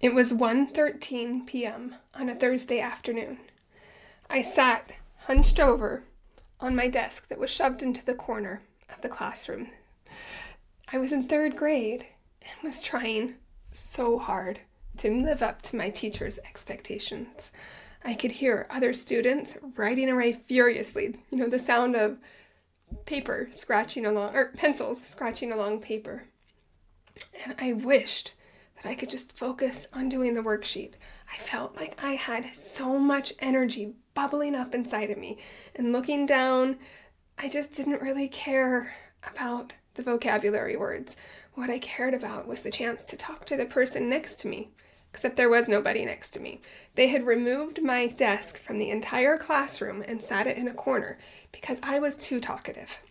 It was 1:13 p.m. on a Thursday afternoon. I sat hunched over on my desk that was shoved into the corner of the classroom. I was in third grade and was trying so hard to live up to my teacher's expectations. I could hear other students writing away furiously, the sound of paper scratching along, or pencils scratching along paper. And I wished that I could just focus on doing the worksheet. I felt like I had so much energy bubbling up inside of me. And looking down, I just didn't really care about the vocabulary words. What I cared about was the chance to talk to the person next to me, except there was nobody next to me. They had removed my desk from the entire classroom and sat it in a corner because I was too talkative.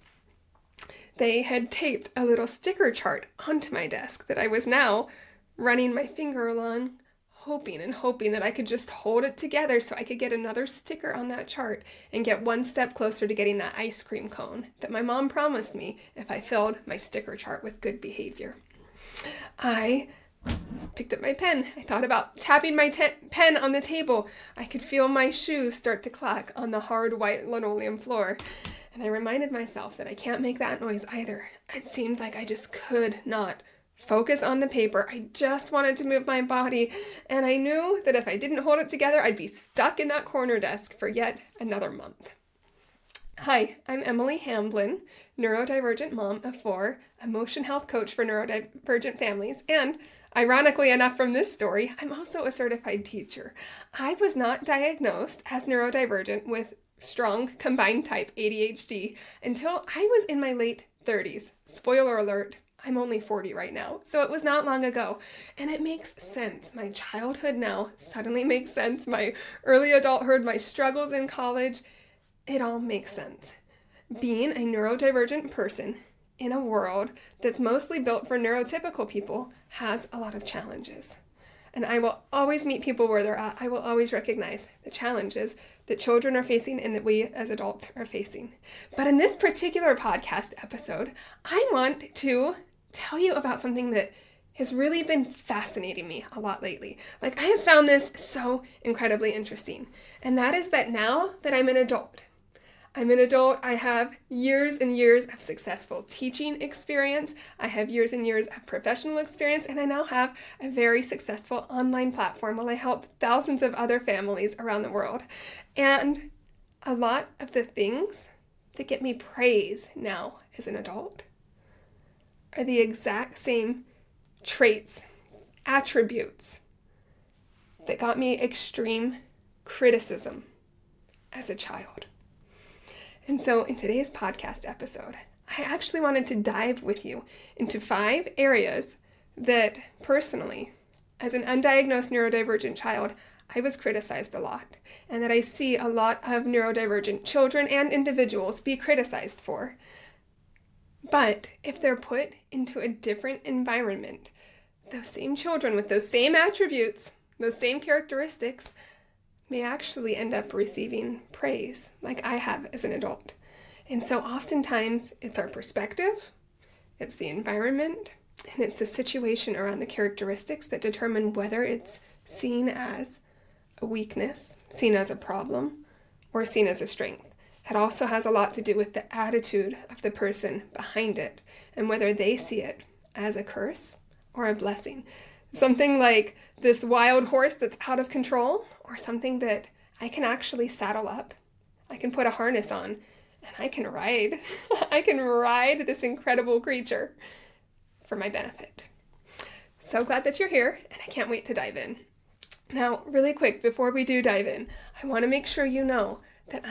They had taped a little sticker chart onto my desk that I was now running my finger along, hoping that I could just hold it together so I could get another sticker on that chart and get one step closer to getting that ice cream cone that my mom promised me if I filled my sticker chart with good behavior. I picked up my pen. I thought about tapping my pen on the table. I could feel my shoes start to clack on the hard white linoleum floor. And I reminded myself that I can't make that noise either. It seemed like I just could not focus on the paper. I just wanted to move my body, and I knew that if I didn't hold it together, I'd be stuck in that corner desk for yet another month. Hi, I'm Emily Hamblin, neurodivergent mom of 4, emotion health coach for neurodivergent families, and ironically enough from this story, I'm also a certified teacher. I was not diagnosed as neurodivergent with strong combined type ADHD until I was in my late 30s. Spoiler alert, I'm only 40 right now, so it was not long ago. And it makes sense. My childhood now suddenly makes sense. My early adulthood, my struggles in college, it all makes sense. Being a neurodivergent person in a world that's mostly built for neurotypical people has a lot of challenges. And I will always meet people where they're at. I will always recognize the challenges that children are facing and that we as adults are facing. But in this particular podcast episode, I want to tell you about something that has really been fascinating me a lot lately. I have found this so incredibly interesting. And that is that now that I'm an adult, I have years and years of successful teaching experience. I have years and years of professional experience, and I now have a very successful online platform where I help thousands of other families around the world. And a lot of the things that get me praise now as an adult are the exact same traits, attributes that got me extreme criticism as a child. And so in today's podcast episode, I actually wanted to dive with you into 5 areas that personally, as an undiagnosed neurodivergent child, I was criticized a lot, and that I see a lot of neurodivergent children and individuals be criticized for. But if they're put into a different environment, those same children with those same attributes, those same characteristics, may actually end up receiving praise like I have as an adult. And so oftentimes it's our perspective, it's the environment, and it's the situation around the characteristics that determine whether it's seen as a weakness, seen as a problem, or seen as a strength. It also has a lot to do with the attitude of the person behind it and whether they see it as a curse or a blessing. Something like this wild horse that's out of control, or something that I can actually saddle up. I can put a harness on and I can ride. I can ride this incredible creature for my benefit. So glad that you're here, and I can't wait to dive in. Now, really quick, before we do dive in, I want to make sure you know that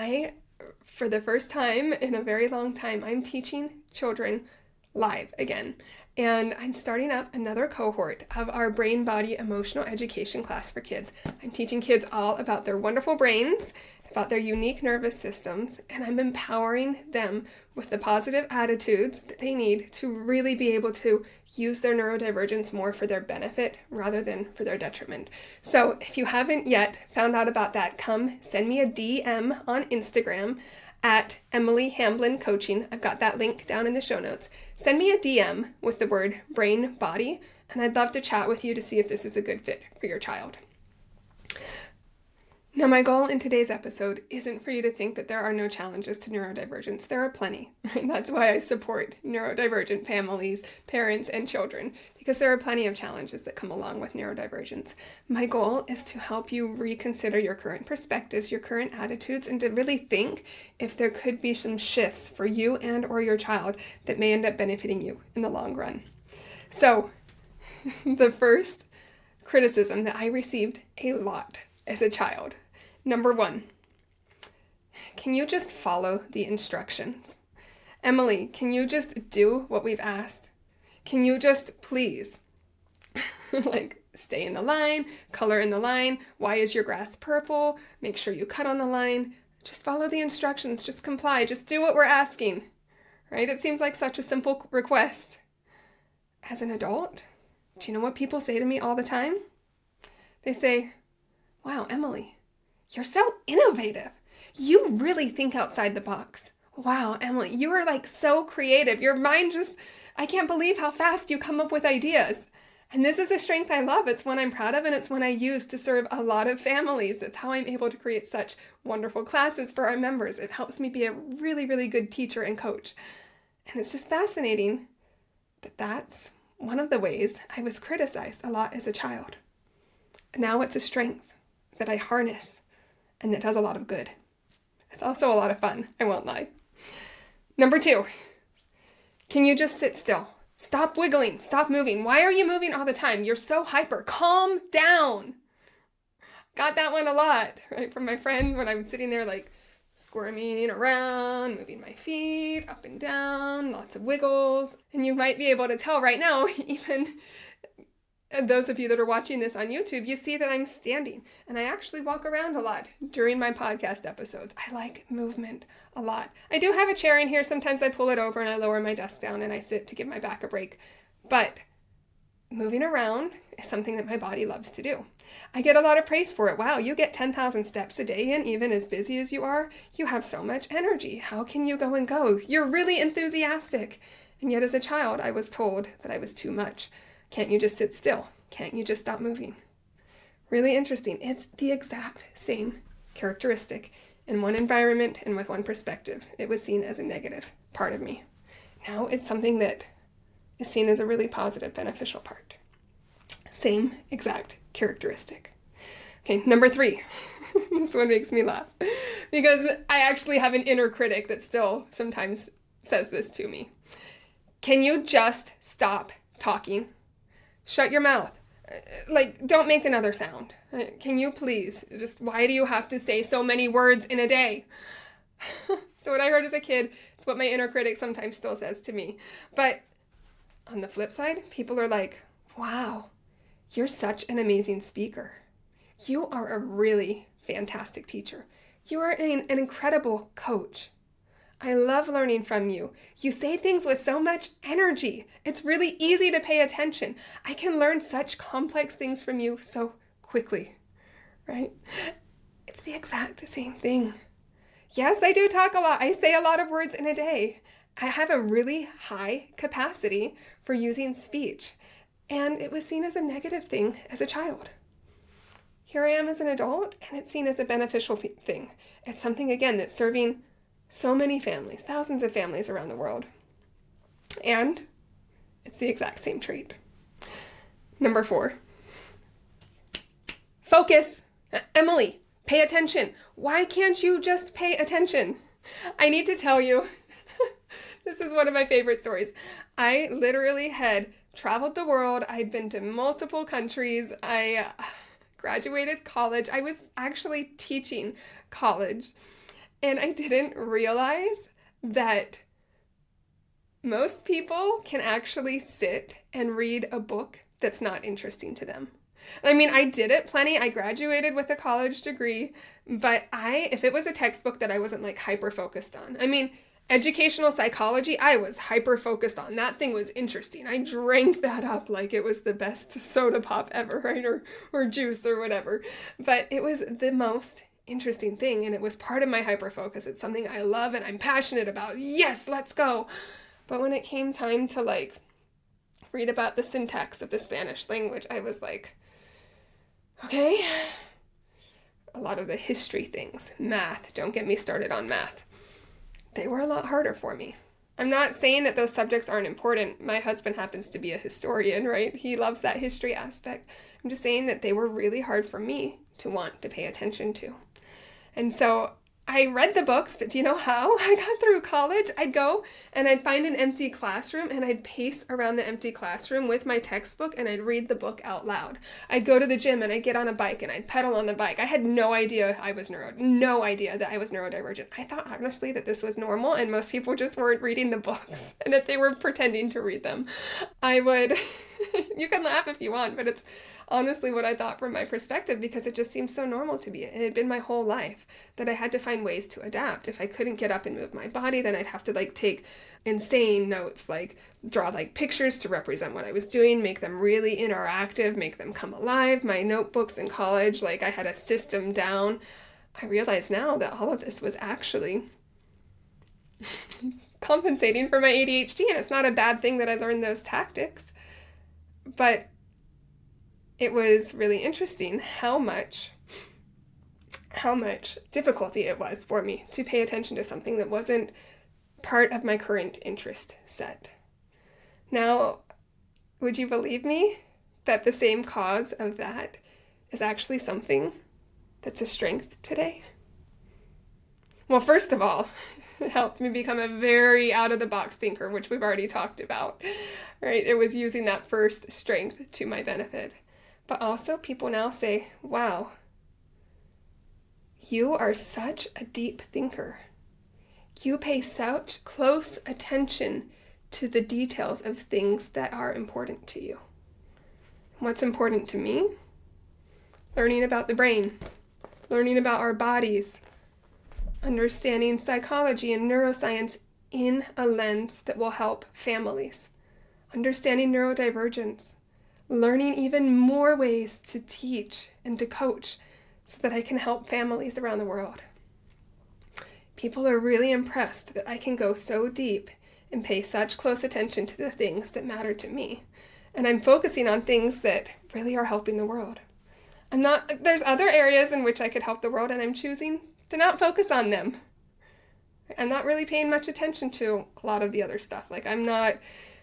for the first time in a very long time, I'm teaching children live again. And I'm starting up another cohort of our brain, body, emotional education class for kids. I'm teaching kids all about their wonderful brains, about their unique nervous systems, and I'm empowering them with the positive attitudes that they need to really be able to use their neurodivergence more for their benefit rather than for their detriment. So if you haven't yet found out about that, come send me a DM on Instagram at Emily Hamblin Coaching. I've got that link down in the show notes. Send me a DM with the word brain, body, and I'd love to chat with you to see if this is a good fit for your child. Now, my goal in today's episode isn't for you to think that there are no challenges to neurodivergence. There are plenty. Right? That's why I support neurodivergent families, parents, and children, because there are plenty of challenges that come along with neurodivergence. My goal is to help you reconsider your current perspectives, your current attitudes, and to really think if there could be some shifts for you and or your child that may end up benefiting you in the long run. So, the first criticism that I received a lot as a child. Number 1, can you just follow the instructions? Emily, can you just do what we've asked? Can you just please, stay in the line, color in the line, why is your grass purple? Make sure you cut on the line. Just follow the instructions, just comply, just do what we're asking, right? It seems like such a simple request. As an adult, do you know what people say to me all the time? They say, wow, Emily, you're so innovative. You really think outside the box. Wow, Emily, you are so creative. Your mind I can't believe how fast you come up with ideas. And this is a strength I love. It's one I'm proud of, and it's one I use to serve a lot of families. It's how I'm able to create such wonderful classes for our members. It helps me be a really, really good teacher and coach. And it's just fascinating that that's one of the ways I was criticized a lot as a child. Now it's a strength that I harness and that does a lot of good. It's also a lot of fun, I won't lie. Number 2, can you just sit still? Stop wiggling, stop moving. Why are you moving all the time? You're so hyper. Calm down. Got that one a lot, right? From my friends when I'm sitting there squirming around, moving my feet up and down, lots of wiggles. And you might be able to tell right now, even those of you that are watching this on YouTube, you see that I'm standing, and I actually walk around a lot during my podcast episodes. I like movement a lot. I do have a chair in here. Sometimes I pull it over and I lower my desk down and I sit to give my back a break. But moving around is something that my body loves to do. I get a lot of praise for it. Wow, you get 10,000 steps a day in, even as busy as you are. You have so much energy. How can you go and go? You're really enthusiastic. And yet as a child, I was told that I was too much. Can't you just sit still? Can't you just stop moving? Really interesting. It's the exact same characteristic in one environment and with one perspective. It was seen as a negative part of me. Now it's something that is seen as a really positive, beneficial part. Same exact characteristic. Okay, number 3. This one makes me laugh because I actually have an inner critic that still sometimes says this to me. Can you just stop talking? Shut your mouth. Don't make another sound. Can you please? Why do you have to say so many words in a day? So what I heard as a kid, it's what my inner critic sometimes still says to me. But on the flip side, people are like, wow, you're such an amazing speaker. You are a really fantastic teacher. You are an incredible coach. I love learning from you. You say things with so much energy. It's really easy to pay attention. I can learn such complex things from you so quickly, right? It's the exact same thing. Yes, I do talk a lot. I say a lot of words in a day. I have a really high capacity for using speech, and it was seen as a negative thing as a child. Here I am as an adult, and it's seen as a beneficial thing. It's something, again, that's serving so many families, thousands of families around the world. And it's the exact same trait. Number 4. Focus. Emily, pay attention. Why can't you just pay attention? I need to tell you, this is one of my favorite stories. I literally had traveled the world. I'd been to multiple countries. I graduated college. I was actually teaching college. And I didn't realize that most people can actually sit and read a book that's not interesting to them. I mean, I did it plenty. I graduated with a college degree, but if it was a textbook that I wasn't hyper focused on. I mean, educational psychology, I was hyper focused on. That thing was interesting. I drank that up like it was the best soda pop ever, right? Or juice or whatever. But it was the most interesting thing, and it was part of my hyper focus. It's something I love and I'm passionate about. Yes, let's go. But when it came time to read about the syntax of the Spanish language, I was like, okay. A lot of the history things, math, don't get me started on math. They were a lot harder for me. I'm not saying that those subjects aren't important. My husband happens to be a historian, right? He loves that history aspect. I'm just saying that they were really hard for me to want to pay attention to. And so I read the books, but do you know how I got through college? I'd go and I'd find an empty classroom and I'd pace around the empty classroom with my textbook and I'd read the book out loud. I'd go to the gym and I'd get on a bike and I'd pedal on the bike. I had no idea that I was neurodivergent. I thought honestly that this was normal and most people just weren't reading the books and that they were pretending to read them. You can laugh if you want, but it's honestly what I thought from my perspective because it just seemed so normal to me. It had been my whole life that I had to find ways to adapt. If I couldn't get up and move my body, then I'd have to take insane notes, draw pictures to represent what I was doing, make them really interactive, make them come alive. My notebooks in college, I had a system down. I realize now that all of this was actually compensating for my ADHD, and it's not a bad thing that I learned those tactics. But it was really interesting how much difficulty it was for me to pay attention to something that wasn't part of my current interest set. Now, would you believe me that the same cause of that is actually something that's a strength today? Well, first of all, it helped me become a very out-of-the-box thinker, which we've already talked about, right? It was using that first strength to my benefit. But also, people now say, wow, you are such a deep thinker. You pay such close attention to the details of things that are important to you. What's important to me? Learning about the brain, learning about our bodies, understanding psychology and neuroscience in a lens that will help families, understanding neurodivergence, learning even more ways to teach and to coach so that I can help families around the world. People are really impressed that I can go so deep and pay such close attention to the things that matter to me. And I'm focusing on things that really are helping the world. There's other areas in which I could help the world, and I'm choosing to not focus on them. I'm not really paying much attention to a lot of the other stuff. I'm not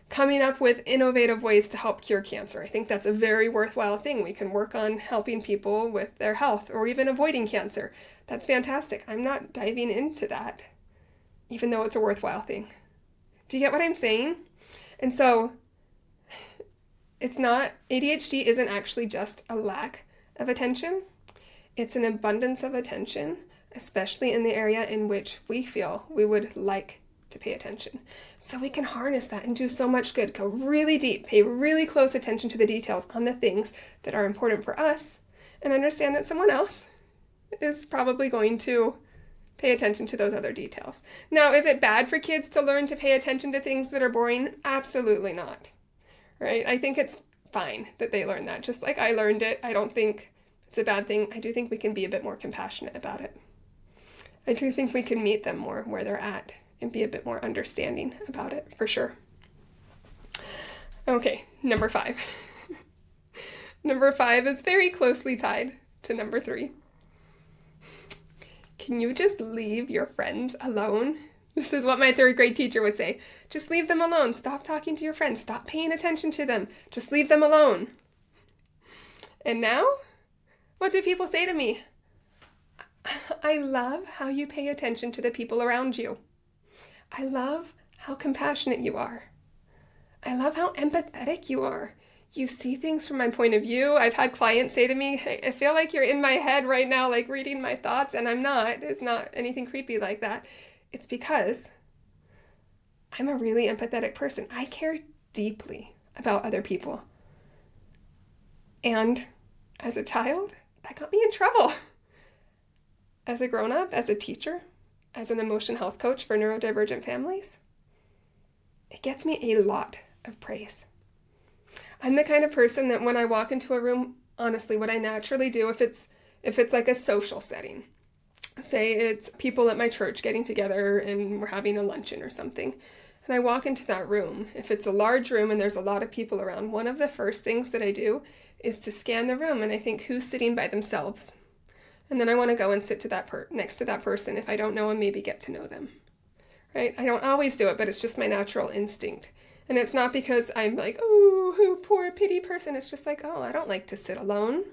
coming up with innovative ways to help cure cancer. I think that's a very worthwhile thing. We can work on helping people with their health or even avoiding cancer. That's fantastic. I'm not diving into that, even though it's a worthwhile thing. Do you get what I'm saying? And so ADHD isn't actually just a lack of attention. It's an abundance of attention, especially in the area in which we feel we would like to pay attention. So we can harness that and do so much good. Go really deep, pay really close attention to the details on the things that are important for us, and understand that someone else is probably going to pay attention to those other details. Now, is it bad for kids to learn to pay attention to things that are boring? Absolutely not. Right? I think it's fine that they learn that. Just like I learned it, I don't think it's a bad thing. I do think we can be a bit more compassionate about it. I do think we can meet them more where they're at and be a bit more understanding about it, for sure. Okay, number 5. Number 5 is very closely tied to number 3. Can you just leave your friends alone? This is what my 3rd grade teacher would say. Just leave them alone. Stop talking to your friends. Stop paying attention to them. Just leave them alone. And now, what do people say to me? I love how you pay attention to the people around you. I love how compassionate you are. I love how empathetic you are. You see things from my point of view. I've had clients say to me, I feel like you're in my head right now, reading my thoughts, and I'm not. It's not anything creepy like that. It's because I'm a really empathetic person. I care deeply about other people. And as a child, that got me in trouble. As a grown-up, as a teacher, as an emotion health coach for neurodivergent families, it gets me a lot of praise. I'm the kind of person that when I walk into a room, honestly, what I naturally do, if it's a social setting, say it's people at my church getting together and we're having a luncheon or something, and I walk into that room, if it's a large room and there's a lot of people around, one of the first things that I do is to scan the room and I think, who's sitting by themselves? And then I want to go and sit to next to that person if I don't know them, maybe get to know them. Right? I don't always do it, but it's just my natural instinct. And it's not because I'm like, oh, poor pity person. It's just like, oh, I don't like to sit alone.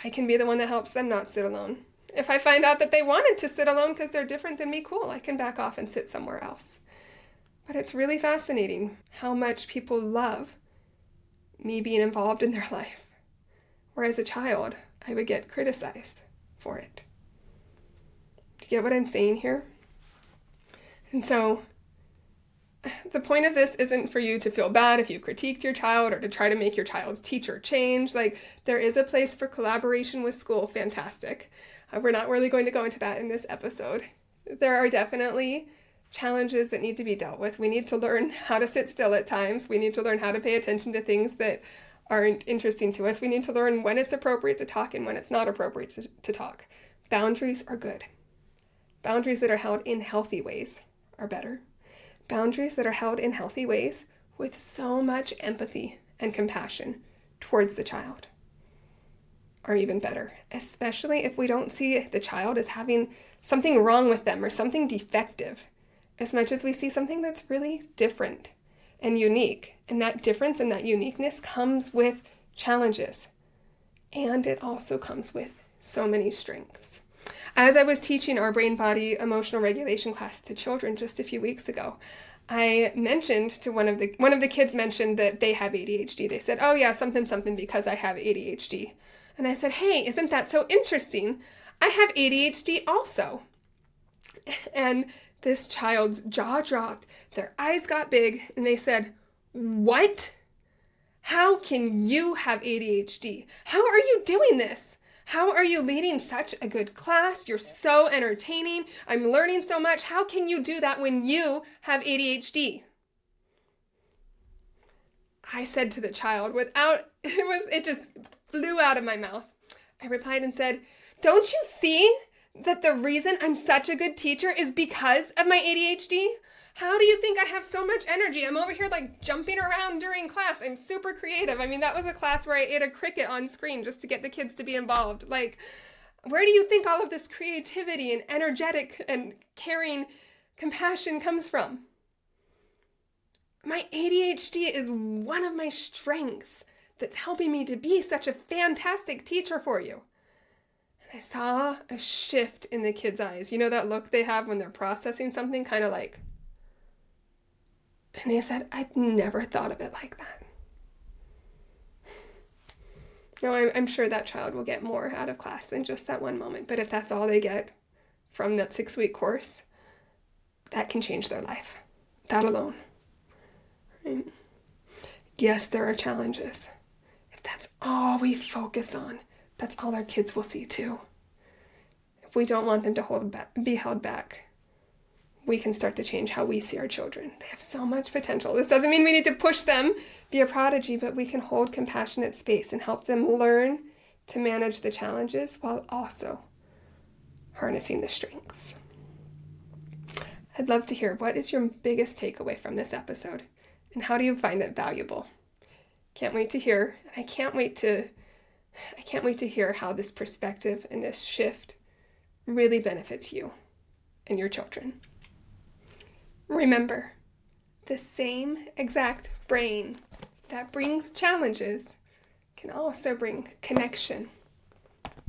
I can be the one that helps them not sit alone. If I find out that they wanted to sit alone because they're different than me, cool, I can back off and sit somewhere else. But it's really fascinating how much people love me being involved in their life. Whereas as a child, I would get criticized for it. Do you get what I'm saying here? And so the point of this isn't for you to feel bad if you critiqued your child or to try to make your child's teacher change. Like, there is a place for collaboration with school. Fantastic. We're not really going to go into that in this episode. There are definitely challenges that need to be dealt with. We need to learn how to sit still at times. We need to learn how to pay attention to things that aren't interesting to us. We need to learn when it's appropriate to talk and when it's not appropriate to talk. Boundaries are good. Boundaries that are held in healthy ways are better. Boundaries that are held in healthy ways with so much empathy and compassion towards the child are even better, especially if we don't see the child as having something wrong with them or something defective, as much as we see something that's really different and unique. And that difference and that uniqueness comes with challenges. And it also comes with so many strengths. As I was teaching our brain-body emotional regulation class to children just a few weeks ago, I mentioned to one of the kids mentioned that they have ADHD. They said, oh yeah, something because I have ADHD. And I said, hey, isn't that so interesting? I have ADHD also. And this child's jaw dropped, their eyes got big, and they said, what? How can you have ADHD? How are you doing this? How are you leading such a good class? You're so entertaining. I'm learning so much. How can you do that when you have ADHD? I said to the child it just flew out of my mouth. I replied and said, don't you see that the reason I'm such a good teacher is because of my ADHD? How do you think I have so much energy? I'm over here like jumping around during class. I'm super creative. I mean, that was a class where I ate a cricket on screen just to get the kids to be involved. Like, where do you think all of this creativity and energetic and caring compassion comes from? My ADHD is one of my strengths that's helping me to be such a fantastic teacher for you. And I saw a shift in the kids' eyes. You know that look they have when they're processing something, kind of like, and they said, I'd never thought of it like that. No, I'm sure that child will get more out of class than just that one moment. But if that's all they get from that 6-week course, that can change their life. That alone. Right? Yes, there are challenges. If that's all we focus on, that's all our kids will see too. If we don't want them to be held back, we can start to change how we see our children. They have so much potential. This doesn't mean we need to push them, be a prodigy, but we can hold compassionate space and help them learn to manage the challenges while also harnessing the strengths. I'd love to hear, what is your biggest takeaway from this episode? And how do you find it valuable? Can't wait to hear. And I can't wait to hear how this perspective and this shift really benefits you and your children. Remember, the same exact brain that brings challenges can also bring connection,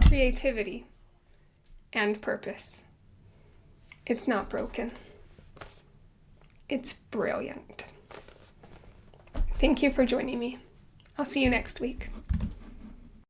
creativity, and purpose. It's not broken. It's brilliant. Thank you for joining me. I'll see you next week.